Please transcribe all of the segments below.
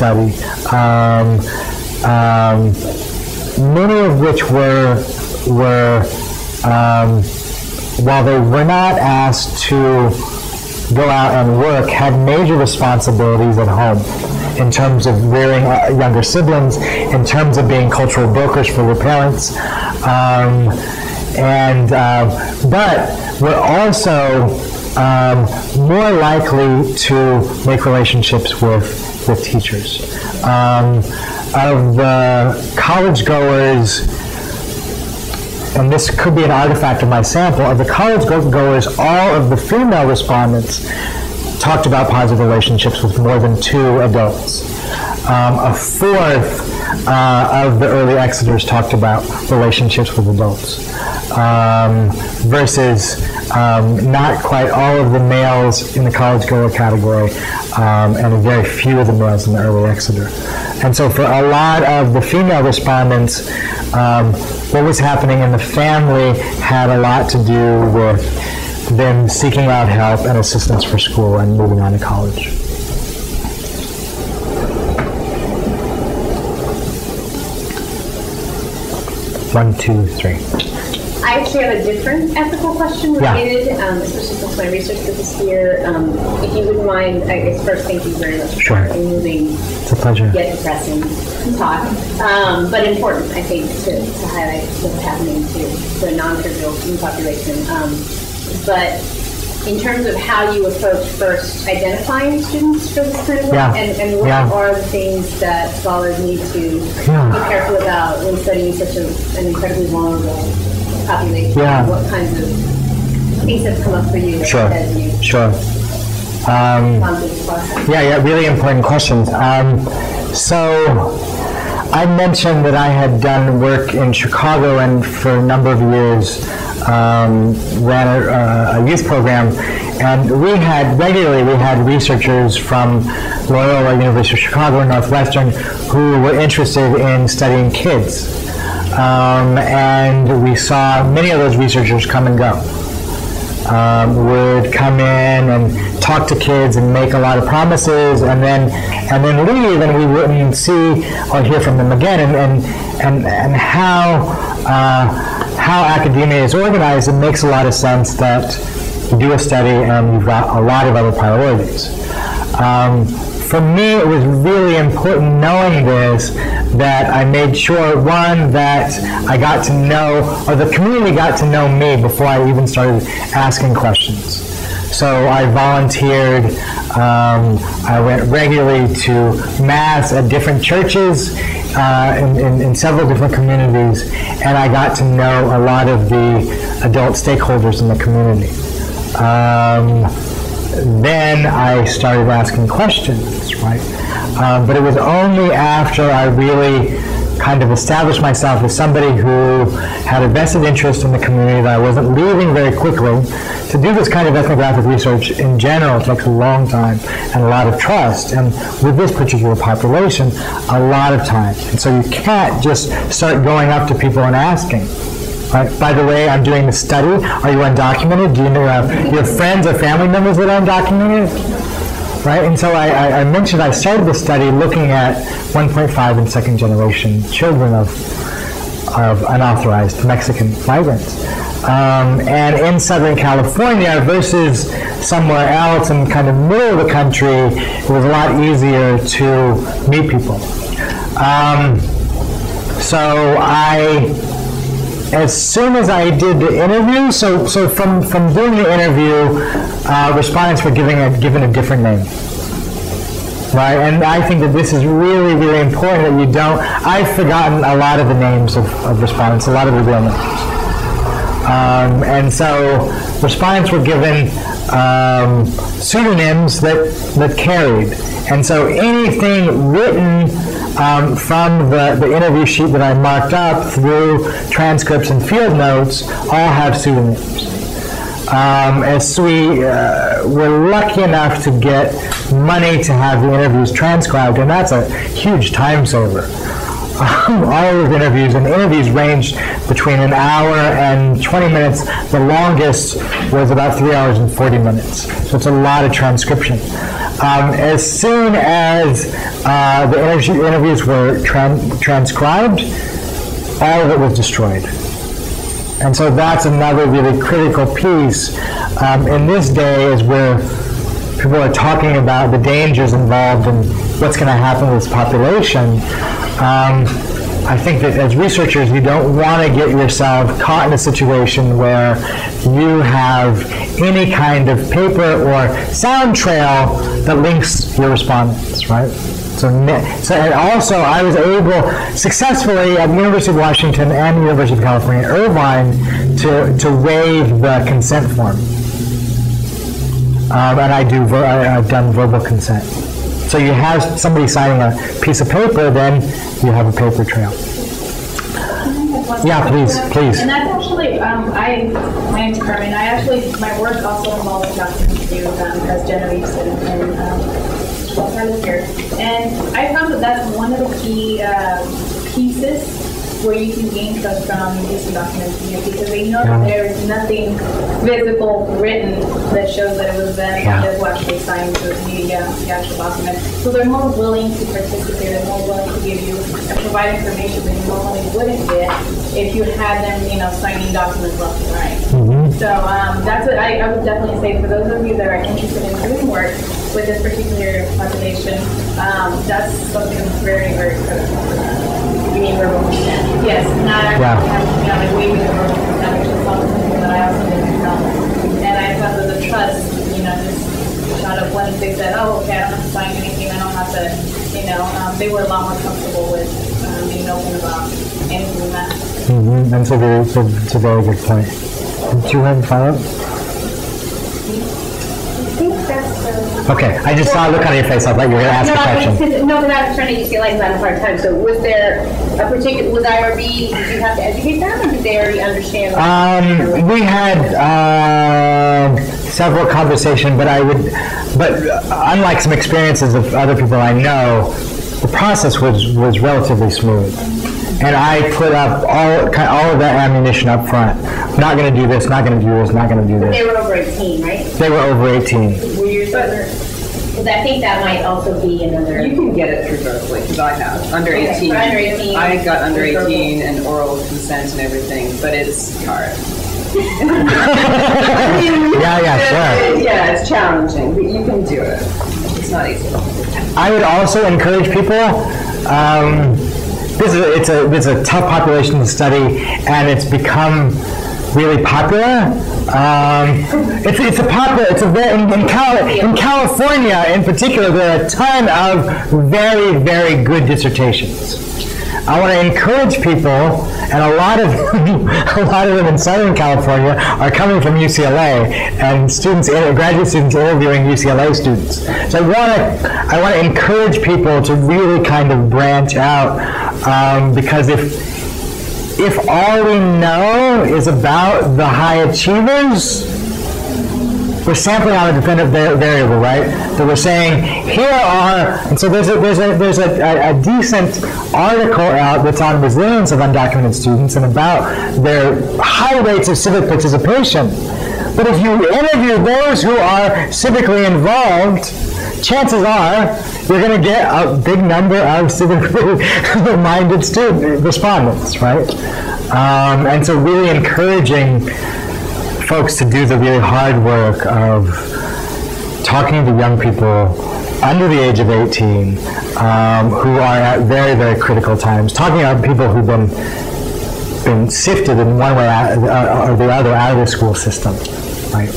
study, many of which were while they were not asked to go out and work, had major responsibilities at home in terms of rearing younger siblings, in terms of being cultural brokers for their parents, but we're also more likely to make relationships with teachers. Of the college goers, and this could be an artifact of my sample, of the college goers, all of the female respondents talked about positive relationships with more than 2 adults. A fourth of the early exiters talked about relationships with adults, versus not quite all of the males in the college goer category, and very few of the males in the early exeter. And so for a lot of the female respondents, what was happening in the family had a lot to do with them seeking out help and assistance for school and moving on to college. One, two, three. I actually have a different ethical question related, especially since my research group is here. If you wouldn't mind, I guess first, thank you very much for moving. It's a pleasure. Yet depressing talk, but important, I think, to highlight what's happening to the non-trivial student population. But in terms of how you approach first identifying students for this kind of work, and what are the things that scholars need to be careful about when studying such an incredibly vulnerable population? What kinds of things have come up for you as you really important questions. So I mentioned that I had done work in Chicago and for a number of years ran a youth program, and we had researchers from Loyola, University of Chicago, and Northwestern who were interested in studying kids. And we saw many of those researchers come and go. Would come in and talk to kids and make a lot of promises, and then leave, and we wouldn't see or hear from them again. And how academia is organized, it makes a lot of sense that you do a study and you've got a lot of other priorities. For me, it was really important knowing this that I made sure, one, that I got to know, or the community got to know me before I even started asking questions. So I volunteered, I went regularly to Mass at different churches in several different communities, and I got to know a lot of the adult stakeholders in the community. Then I started asking questions, right? But it was only after I really kind of established myself as somebody who had a vested interest in the community that I wasn't leaving very quickly. To do this kind of ethnographic research in general takes a long time and a lot of trust, and with this particular population, a lot of time. And so you can't just start going up to people and asking. Right. By the way, I'm doing the study. Are you undocumented? Do you know your friends or family members that are undocumented? Right. And so I mentioned I started the study looking at 1.5 and second generation children of unauthorized Mexican migrants. And in Southern California versus somewhere else in kind of middle of the country, it was a lot easier to meet people. As soon as I did the interview, so from doing the interview, respondents were given a different name, right? And I think that this is really, really important that you don't. I've forgotten a lot of the names of respondents, a lot of the real names, and so respondents were given pseudonyms that carried, and so anything written from the interview sheet that I marked up through transcripts and field notes all have pseudonyms. As we were lucky enough to get money to have the interviews transcribed, and that's a huge time saver. All of the interviews, and the interviews ranged between an hour and 20 minutes. The longest was about 3 hours and 40 minutes. So it's a lot of transcription. As soon as the interviews were transcribed, all of it was destroyed. And so that's another really critical piece in this day, is where people are talking about the dangers involved in what's going to happen with this population. I think that as researchers, you don't want to get yourself caught in a situation where you have any kind of paper or sound trail that links your respondents, right? So and also I was able successfully at the University of Washington and the University of California, Irvine, to waive the consent form. And I've done verbal consent. So you have somebody signing a piece of paper, then you have a paper trail. Yeah, please. And that's actually, my name's Carmen. My work also involves documents too, as Genevieve said, and Gonzales here. And I found that that's one of the key pieces where you can gain trust from using documents, because they know that there is nothing visible written that shows that it was them who actually signed the actual document. So they're more willing to participate, they're more willing to give you and provide information that you normally wouldn't get if you had them, signing documents left and right. So that's what I would definitely say for those of you that are interested in doing work with this particular population. That's something that's very, very critical for them. You mean verbal consent? Yes, not actually like waiving the verbal consent, which is something that I also didn't know. And I found that the trust, just out of once they said, oh, okay, I don't have to sign anything, I don't have to, they were a lot more comfortable with being open about anything like that. That's a very good point. Do you have a follow-up? Okay, I just saw a look on your face. I thought you were going to ask a question. No, because I was trying to just get like that a hard time. So was there a particular, was IRB, did you have to educate them, or did they already understand? We had several conversations, but unlike some experiences of other people I know, the process was relatively smooth. And I put up all of that ammunition up front. Not going to do this, not going to do this, not going to do this. But they were over 18, right? They were over 18. Were you because I think that might also be another... You can get it through verbally, because I have. Under 18. For under 18. I got under 18 and oral consent and everything, but it's hard. Sure. Yeah, it's challenging, but you can do it. It's not easy. I would also encourage people... It's a tough population to study, and it's become really popular. In California, in particular, there are a ton of very, very good dissertations. I want to encourage people, and a lot of them in Southern California are coming from UCLA, and graduate students interviewing UCLA students. So I want to encourage people to really kind of branch out, because if all we know is about the high achievers, we're sampling out a dependent variable, right? So we're saying here are, and so there's a decent article out that's on resilience of undocumented students and about their high rates of civic participation. But if you interview those who are civically involved, chances are you're going to get a big number of civically minded respondents, right? And so really encouraging folks to do the really hard work of talking to young people under the age of 18 who are at very, very critical times, talking about people who've been sifted in one way or the other out of the school system, right?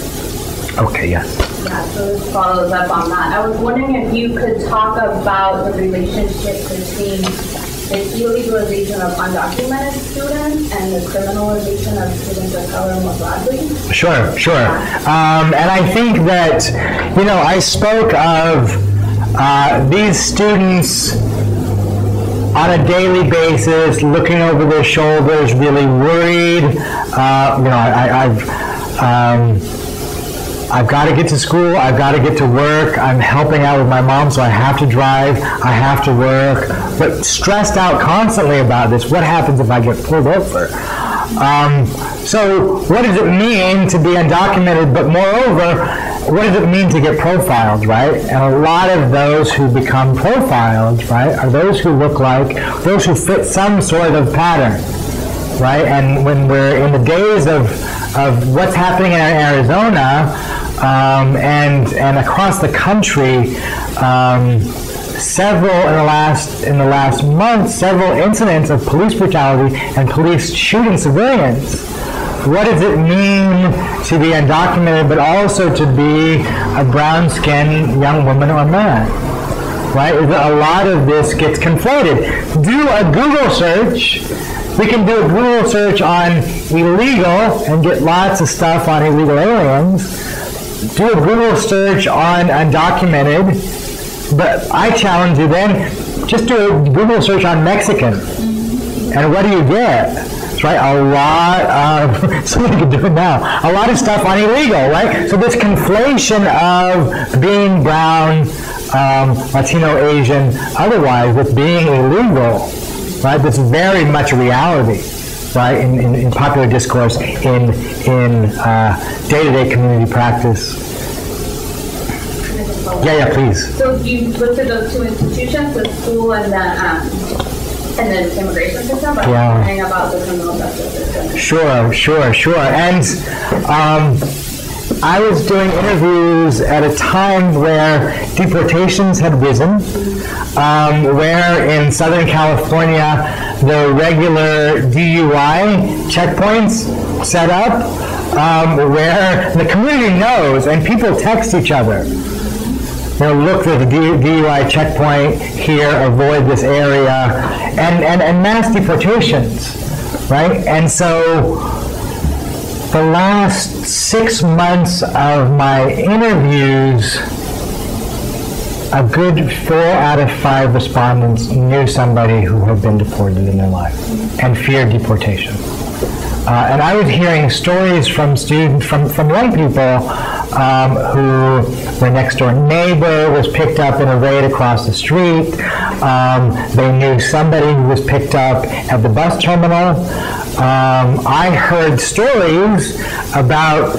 Okay, yes. Yeah, so this follows up on that. I was wondering if you could talk about the relationship between the illegalization of undocumented students and the criminalization of students of color more broadly? Sure. And I think that, I spoke of these students on a daily basis, looking over their shoulders, really worried. I've got to get to school, I've got to get to work, I'm helping out with my mom, so I have to drive, I have to work, but stressed out constantly about this. What happens if I get pulled over? So what does it mean to be undocumented, but moreover, what does it mean to get profiled, right? And a lot of those who become profiled, right, are those who look like, those who fit some sort of pattern, right? And when we're in the days of what's happening in Arizona and across the country, several in the last month, several incidents of police brutality and police shooting civilians. What does it mean to be undocumented, but also to be a brown-skinned young woman or man? Right? A lot of this gets conflated. Do a Google search. We can do a Google search on illegal and get lots of stuff on illegal aliens. Do a Google search on undocumented. But I challenge you then, just do a Google search on Mexican. And what do you get? That's right, a lot of, somebody could do it now, a lot of stuff on illegal, right? So this conflation of being brown, Latino, Asian, otherwise, with being illegal, right? That's very much a reality, right, in popular discourse, in day-to-day community practice. Yeah, please. So you looked at those two institutions, the school and the immigration system, but yeah. Wondering about the criminal justice system. Sure. And I was doing interviews at a time where deportations had risen, where in Southern California the regular DUI checkpoints set up, where the community knows and people text each other. Look for the DUI checkpoint here, avoid this area, and mass deportations, right? And so the last 6 months of my interviews, a good 4 out of 5 respondents knew somebody who had been deported in their life and feared deportation. And I was hearing stories from students, from young people who their next door neighbor was picked up in a raid across the street. They knew somebody who was picked up at the bus terminal. I heard stories about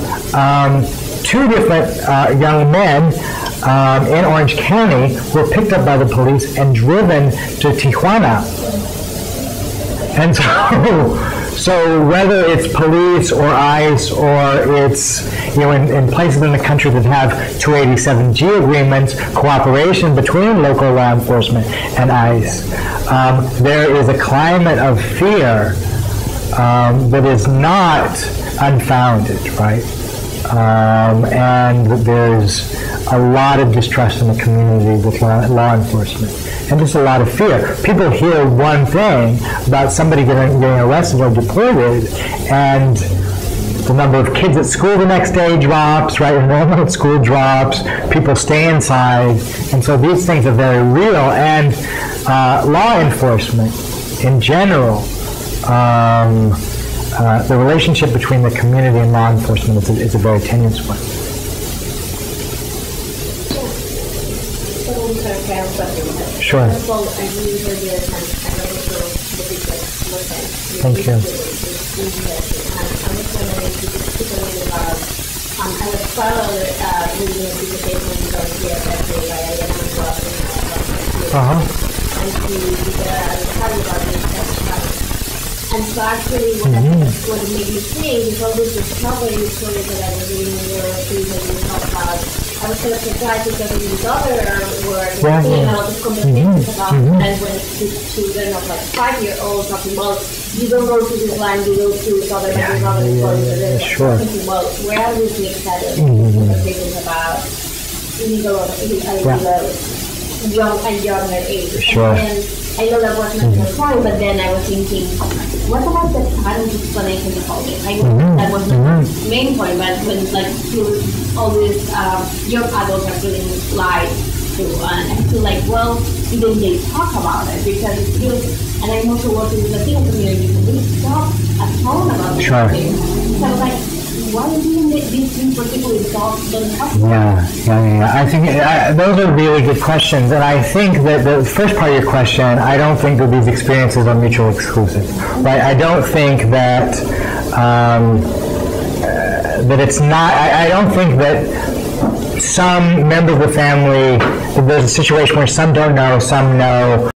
2 different young men in Orange County who were picked up by the police and driven to Tijuana. And so whether it's police or ICE or it's, in places in the country that have 287G agreements, cooperation between local law enforcement and ICE, there is a climate of fear that is not unfounded, right? And there's a lot of distrust in the community with law enforcement. And just a lot of fear. People hear one thing about somebody getting arrested or deported, and the number of kids at school the next day drops, right? Enrollment at school drops, people stay inside, and so these things are very real. And law enforcement, in general, the relationship between the community and law enforcement is a very tenuous one. Sure. First of all, I really enjoyed your time. I know it's the picture. Thank you. I was wondering if you could speak a little about, I was parallel reading a dissertation about CLPR, right? And I'm and to study about this. And so actually, what it made me think is all these discovery stories that I was reading in your piece that you talked about. I was kind of surprised because in this other work, we're seeing a lot of conversations about, and when it's children of like 5-year-olds talking about, you don't go to this line, you go to this other, sure. Well, where are we being excited conversations about illegal young and younger age? Sure. And I know that wasn't the point, but then I was thinking, what about the parent explanation of all this? That was the main point, but when like all these young adults are feeling lied to, and I feel like, well, even they talk about it because it feels, and I'm also working with the Latino community, so we talk at home about these things. So I was like, why is even these two particular thoughts doesn't happen? Yeah. I think those are really good questions, and I think that the first part of your question, I don't think that these experiences are mutually exclusive, right? I don't think that that it's not. I don't think that some member of the family, there's a situation where some don't know, some know.